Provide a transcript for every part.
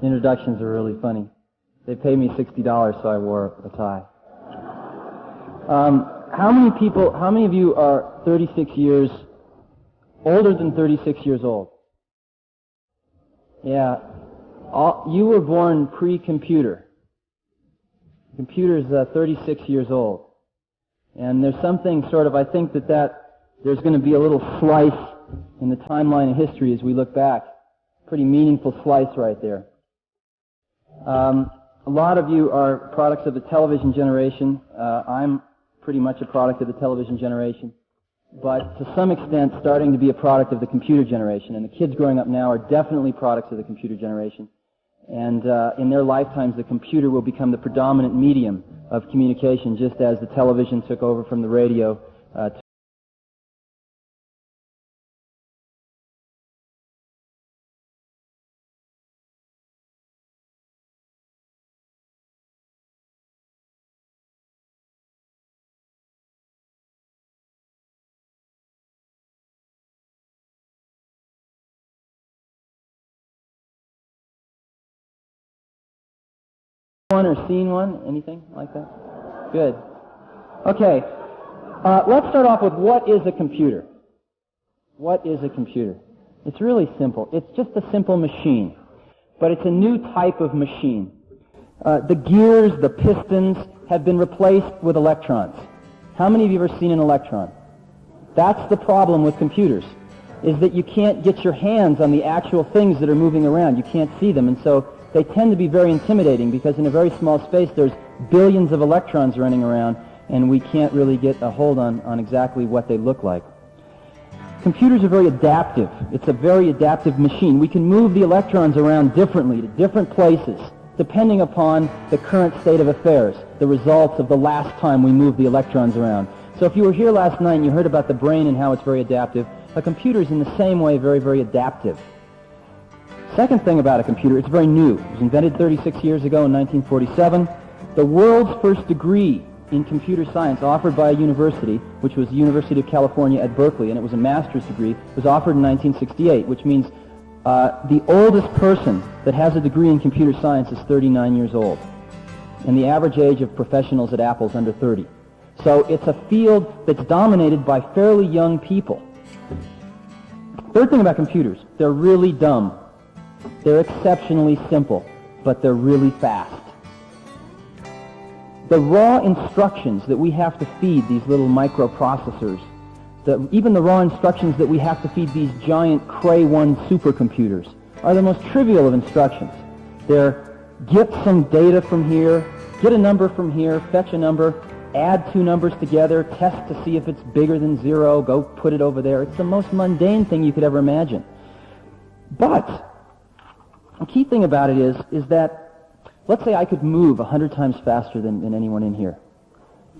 Introductions are really funny. They paid me $60, so I wore a tie. How many of you are 36 years, older than 36 years old? Yeah. You were born pre-computer. Computer's 36 years old. And there's something sort of, I think that there's going to be a little slice in the timeline of history as we look back. Pretty meaningful slice right there. A lot of you are products of the television generation. I'm pretty much a product of the television generation, but to some extent starting to be a product of the computer generation. And the kids growing up now are definitely products of the computer generation. And in their lifetimes, the computer will become the predominant medium of communication, just as the television took over from the radio. One or seen one? Anything like that? Good. Okay. Let's start off with what is a computer? What is a computer? It's really simple. It's just a simple machine, but it's a new type of machine. The gears, the pistons have been replaced with electrons. How many of you have ever seen an electron? That's the problem with computers, is that you can't get your hands on the actual things that are moving around. You can't see them, and so they tend to be very intimidating because in a very small space there's billions of electrons running around and we can't really get a hold on exactly what they look like. Computers are very adaptive. It's a very adaptive machine. We can move the electrons around differently to different places depending upon the current state of affairs, the results of the last time we moved the electrons around. So if you were here last night and you heard about the brain and how it's very adaptive, a computer is in the same way very, very adaptive. Second thing about a computer, it's very new. It was invented 36 years ago in 1947. The world's first degree in computer science offered by a university, which was the University of California at Berkeley, and it was a master's degree, was offered in 1968, which means the oldest person that has a degree in computer science is 39 years old. And the average age of professionals at Apple is under 30. So it's a field that's dominated by fairly young people. Third thing about computers, they're really dumb. They're exceptionally simple, but they're really fast. The raw instructions that we have to feed these little microprocessors, even the raw instructions that we have to feed these giant Cray 1 supercomputers, are the most trivial of instructions. They're get some data from here, get a number from here, fetch a number, add two numbers together, test to see if it's bigger than 0, go put it over there. It's the most mundane thing you could ever imagine. But the key thing about it is that, let's say I could move 100 times faster than anyone in here.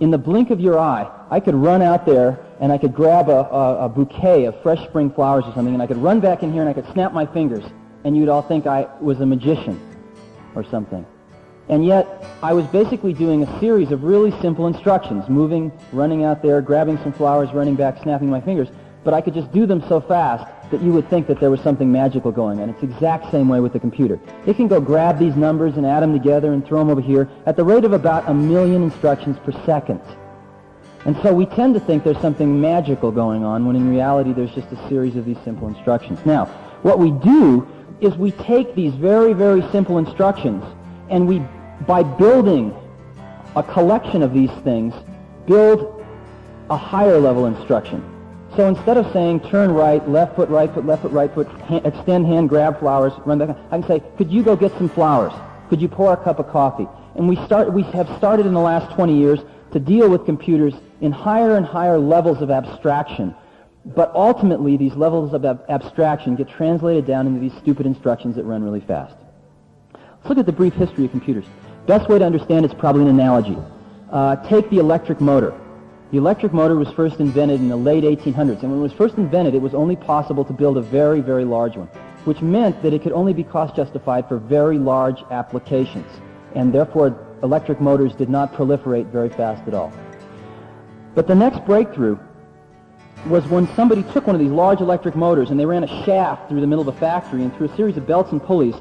In the blink of your eye, I could run out there and I could grab a bouquet of fresh spring flowers or something, and I could run back in here and I could snap my fingers, and you'd all think I was a magician or something. And yet, I was basically doing a series of really simple instructions, moving, running out there, grabbing some flowers, running back, snapping my fingers, but I could just do them so fast that you would think that there was something magical going on. It's the exact same way with the computer. It can go grab these numbers and add them together and throw them over here at the rate of about 1 million instructions per second. And so we tend to think there's something magical going on, when in reality there's just a series of these simple instructions. Now, what we do is we take these very, very simple instructions and we, by building a collection of these things, build a higher level instruction. So instead of saying turn right, left foot, right foot, left foot, right foot, extend hand, grab flowers, run back, I can say, could you go get some flowers? Could you pour a cup of coffee? And we have started in the last 20 years to deal with computers in higher and higher levels of abstraction. But ultimately, these levels of abstraction get translated down into these stupid instructions that run really fast. Let's look at the brief history of computers. Best way to understand it's probably an analogy. Take the electric motor. The electric motor was first invented in the late 1800s, and when it was first invented, it was only possible to build a very, very large one, which meant that it could only be cost-justified for very large applications, and therefore electric motors did not proliferate very fast at all. But the next breakthrough was when somebody took one of these large electric motors and they ran a shaft through the middle of a factory and through a series of belts and pulleys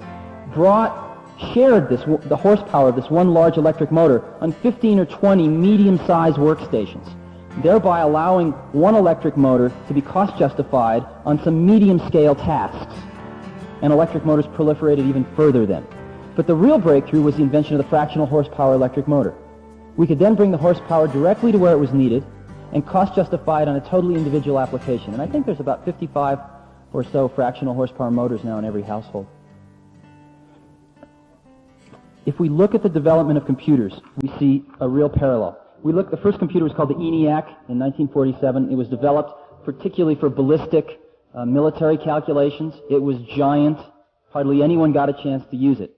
brought shared the horsepower of this one large electric motor on 15 or 20 medium-sized workstations, thereby allowing one electric motor to be cost-justified on some medium-scale tasks. And electric motors proliferated even further then. But the real breakthrough was the invention of the fractional horsepower electric motor. We could then bring the horsepower directly to where it was needed and cost-justify it on a totally individual application. And I think there's about 55 or so fractional horsepower motors now in every household. If we look at the development of computers, we see a real parallel. The first computer was called the ENIAC in 1947. It was developed particularly for ballistic military calculations. It was giant. Hardly anyone got a chance to use it.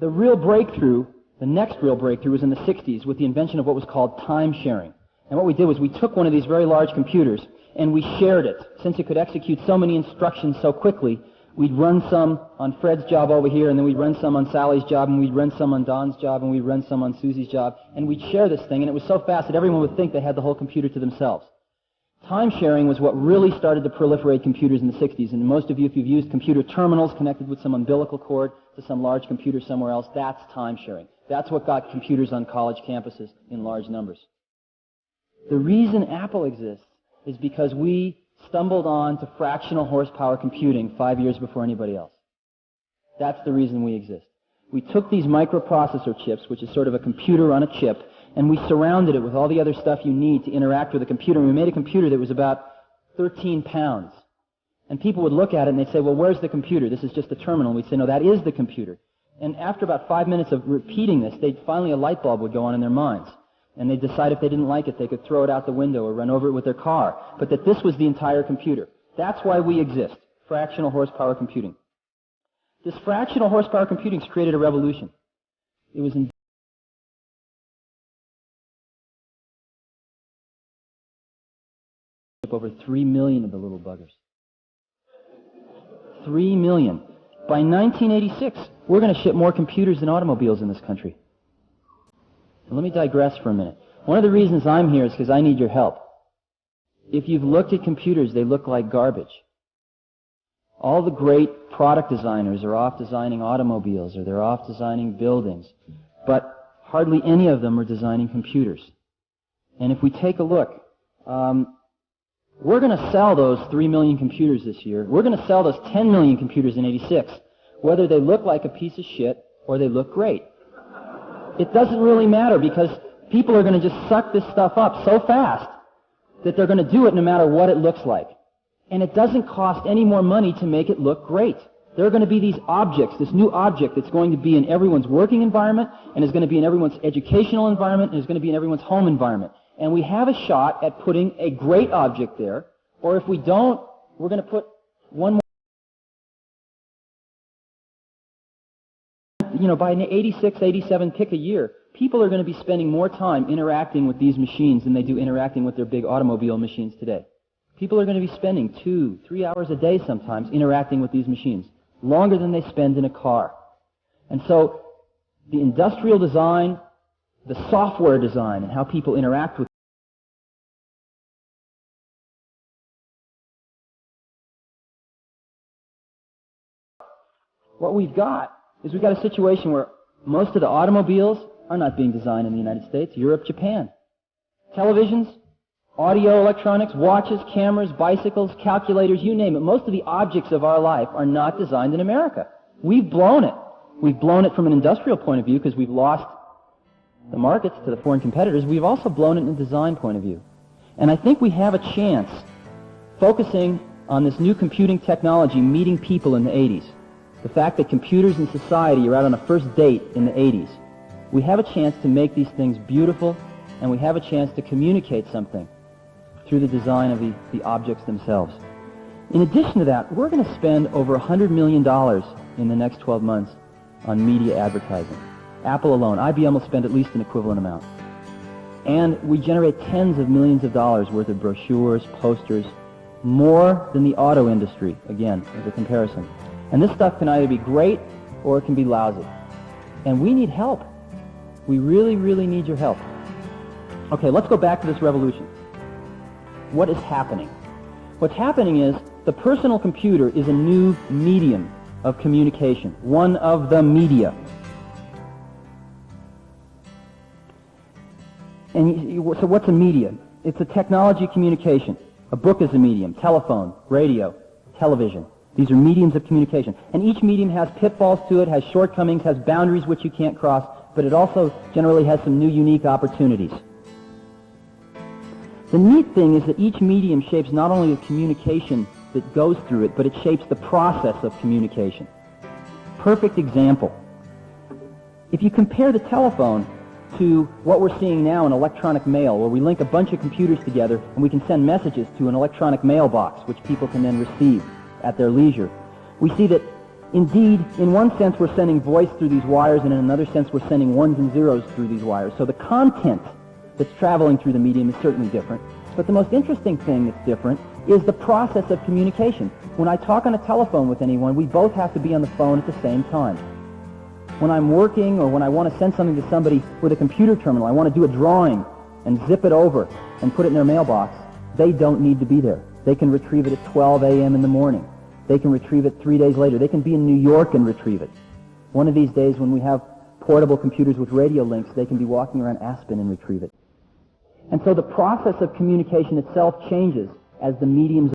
The real breakthrough, the next real breakthrough, was in the 60s with the invention of what was called time sharing. And what we did was we took one of these very large computers and we shared it. Since it could execute so many instructions so quickly, we'd run some on Fred's job over here, and then we'd run some on Sally's job, and we'd run some on Don's job, and we'd run some on Susie's job, and we'd share this thing, and it was so fast that everyone would think they had the whole computer to themselves. Time sharing was what really started to proliferate computers in the 60s, and most of you, if you've used computer terminals connected with some umbilical cord to some large computer somewhere else, that's time sharing. That's what got computers on college campuses in large numbers. The reason Apple exists is because we stumbled on to fractional horsepower computing 5 years before anybody else. That's the reason we exist. We took these microprocessor chips, which is sort of a computer on a chip, and we surrounded it with all the other stuff you need to interact with a computer, and we made a computer that was about 13 pounds. And people would look at it and they'd say, well, where's the computer? This is just a terminal. And we'd say, no, that is the computer. And after about 5 minutes of repeating this, finally a light bulb would go on in their minds. And they'd decide if they didn't like it, they could throw it out the window or run over it with their car. But that this was the entire computer. That's why we exist, fractional horsepower computing. This fractional horsepower computing has created a revolution. It was in over 3 million of the little buggers. 3 million. By 1986, we're going to ship more computers than automobiles in this country. Let me digress for a minute. One of the reasons I'm here is because I need your help. If you've looked at computers, they look like garbage. All the great product designers are off designing automobiles or they're off designing buildings, but hardly any of them are designing computers. And if we take a look, we're going to sell those 3 million computers this year. We're going to sell those 10 million computers in '86, whether they look like a piece of shit or they look great. It doesn't really matter because people are going to just suck this stuff up so fast that they're going to do it no matter what it looks like. And it doesn't cost any more money to make it look great. There are going to be these objects, this new object that's going to be in everyone's working environment and is going to be in everyone's educational environment and is going to be in everyone's home environment. And we have a shot at putting a great object there, or if we don't, we're going to put one more. By 86, 87, pick a year, people are going to be spending more time interacting with these machines than they do interacting with their big automobile machines today. People are going to be spending 2, 3 hours a day sometimes interacting with these machines, longer than they spend in a car. And so the industrial design, the software design, and how people interact with what we've got is we've got a situation where most of the automobiles are not being designed in the United States, Europe, Japan. Televisions, audio, electronics, watches, cameras, bicycles, calculators, you name it. Most of the objects of our life are not designed in America. We've blown it. We've blown it from an industrial point of view because we've lost the markets to the foreign competitors. We've also blown it in a design point of view. And I think we have a chance, focusing on this new computing technology meeting people in the 80s. The fact that computers and society are out on a first date in the 80s. We have a chance to make these things beautiful, and we have a chance to communicate something through the design of the objects themselves. In addition to that, we're going to spend over $100 million in the next 12 months on media advertising. Apple alone, IBM will spend at least an equivalent amount. And we generate tens of millions of dollars worth of brochures, posters, more than the auto industry, again, as a comparison. And this stuff can either be great or it can be lousy. And we need help. We really, really need your help. Okay, let's go back to this revolution. What is happening? What's happening is the personal computer is a new medium of communication, one of the media. And so what's a media? It's a technology communication. A book is a medium, telephone, radio, television. These are mediums of communication. And each medium has pitfalls to it, has shortcomings, has boundaries which you can't cross, but it also generally has some new unique opportunities. The neat thing is that each medium shapes not only the communication that goes through it, but it shapes the process of communication. Perfect example. If you compare the telephone to what we're seeing now in electronic mail, where we link a bunch of computers together and we can send messages to an electronic mailbox, which people can then receive at their leisure, we see that indeed, in one sense, we're sending voice through these wires, and in another sense, we're sending ones and zeros through these wires. So the content that's traveling through the medium is certainly different. But the most interesting thing that's different is the process of communication. When I talk on a telephone with anyone, we both have to be on the phone at the same time. When I'm working or when I want to send something to somebody with a computer terminal, I want to do a drawing and zip it over and put it in their mailbox, they don't need to be there. They can retrieve it at 12 a.m. in the morning. They can retrieve it 3 days later. They can be in New York and retrieve it. One of these days when we have portable computers with radio links, they can be walking around Aspen and retrieve it. And so the process of communication itself changes as the mediums of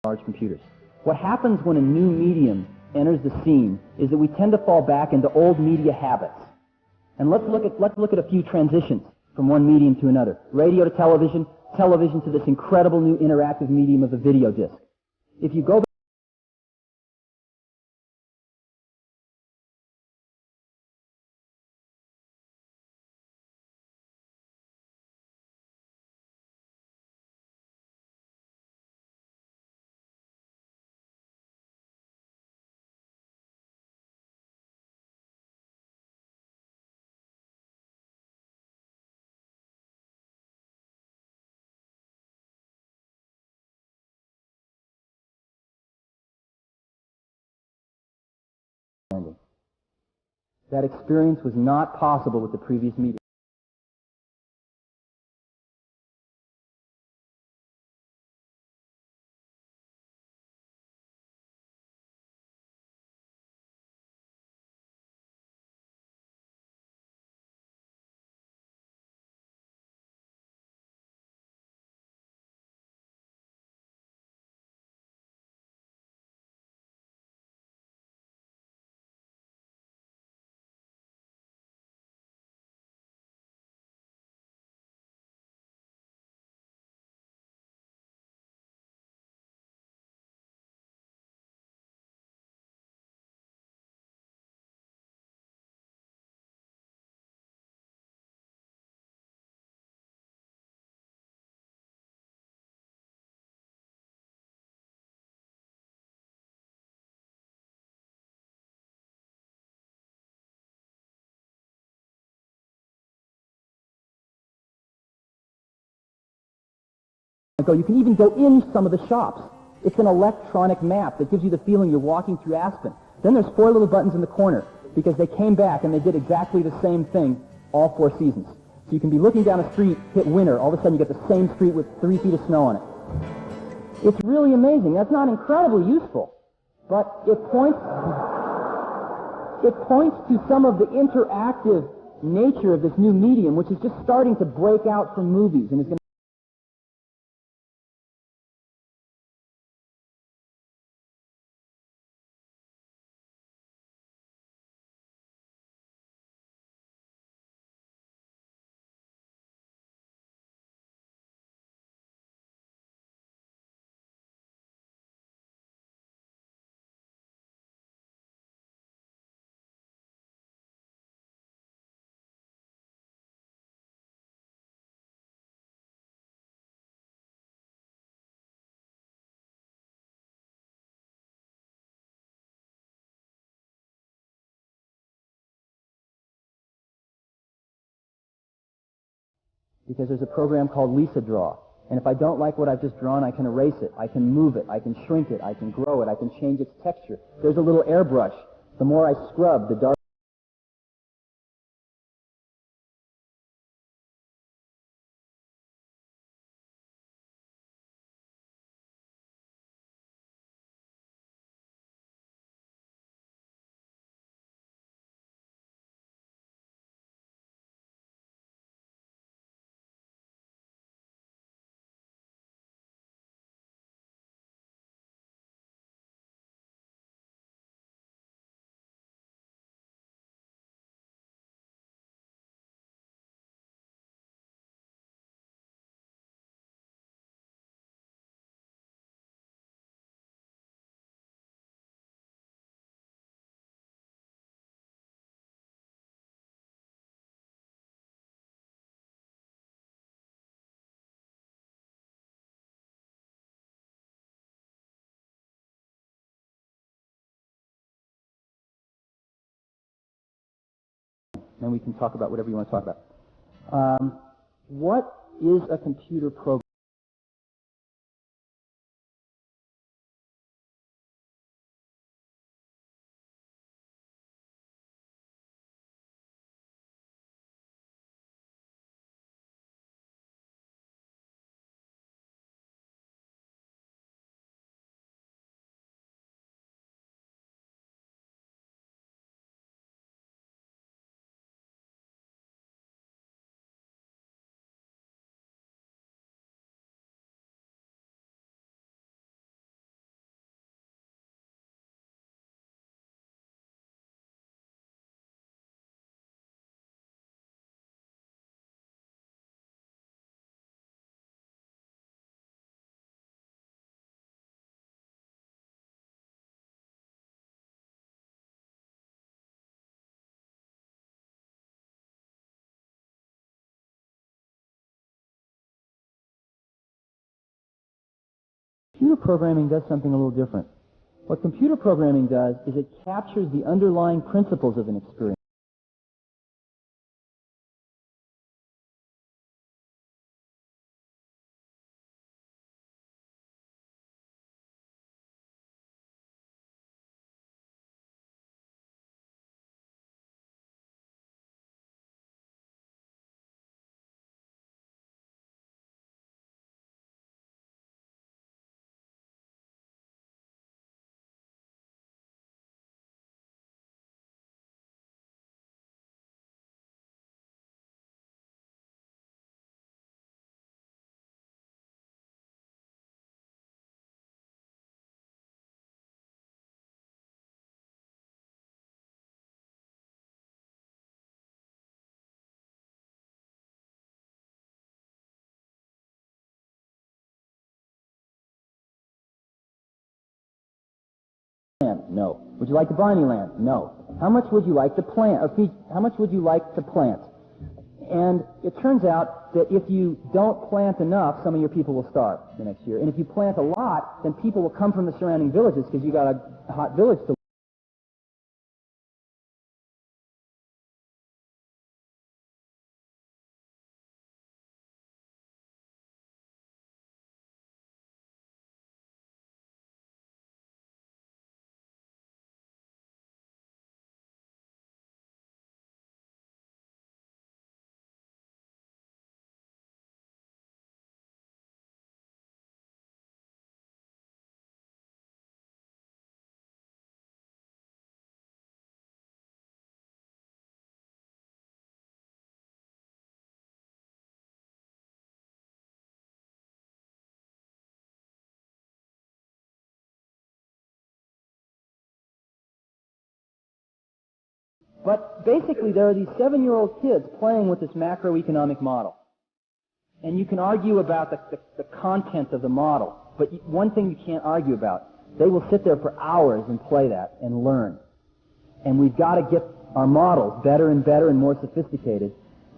large computers. What happens when a new medium enters the scene is that we tend to fall back into old media habits. And let's look at a few transitions from one medium to another. Radio to television, television to this incredible new interactive medium of the video disc. If you go back that experience was not possible with the previous medium. You can even go in some of the shops. It's an electronic map that gives you the feeling you're walking through Aspen. Then there's 4 little buttons in the corner because they came back and they did exactly the same thing all 4 seasons. So you can be looking down a street, hit winter, all of a sudden you get the same street with 3 feet of snow on it. It's really amazing. That's not incredibly useful, but it points to some of the interactive nature of this new medium, which is just starting to break out from movies and is going to because there's a program called Lisa Draw. And if I don't like what I've just drawn, I can erase it, I can move it, I can shrink it, I can grow it, I can change its texture. There's a little airbrush. The more I scrub, the darker then we can talk about whatever you want to talk about. What is a computer program? Computer programming does something a little different. What computer programming does is it captures the underlying principles of an experience. No. Would you like to buy any land? No. How much would you like to plant? How much would you like to plant? And it turns out that if you don't plant enough, some of your people will starve the next year. And if you plant a lot, then people will come from the surrounding villages because you got a hot village to live in. But basically, there are these 7-year-old kids playing with this macroeconomic model. And you can argue about the content of the model, but one thing you can't argue about, they will sit there for hours and play that and learn. And we've got to get our models better and better and more sophisticated,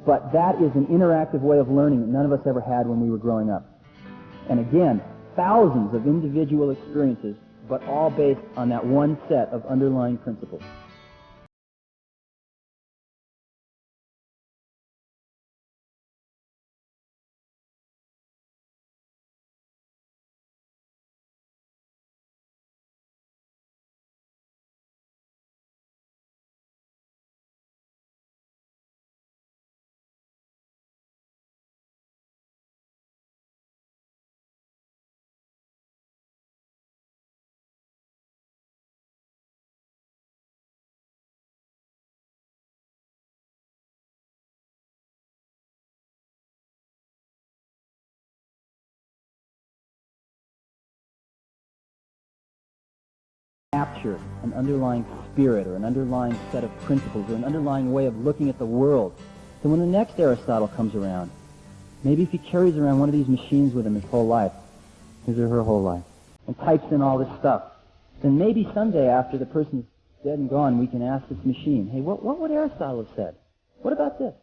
but that is an interactive way of learning that none of us ever had when we were growing up. And again, thousands of individual experiences, but all based on that one set of underlying principles. Capture an underlying spirit or an underlying set of principles or an underlying way of looking at the world. So when the next Aristotle comes around, maybe if he carries around one of these machines with him his whole life, his or her whole life, and types in all this stuff, then maybe someday after the person's dead and gone, we can ask this machine, hey, what would Aristotle have said? What about this?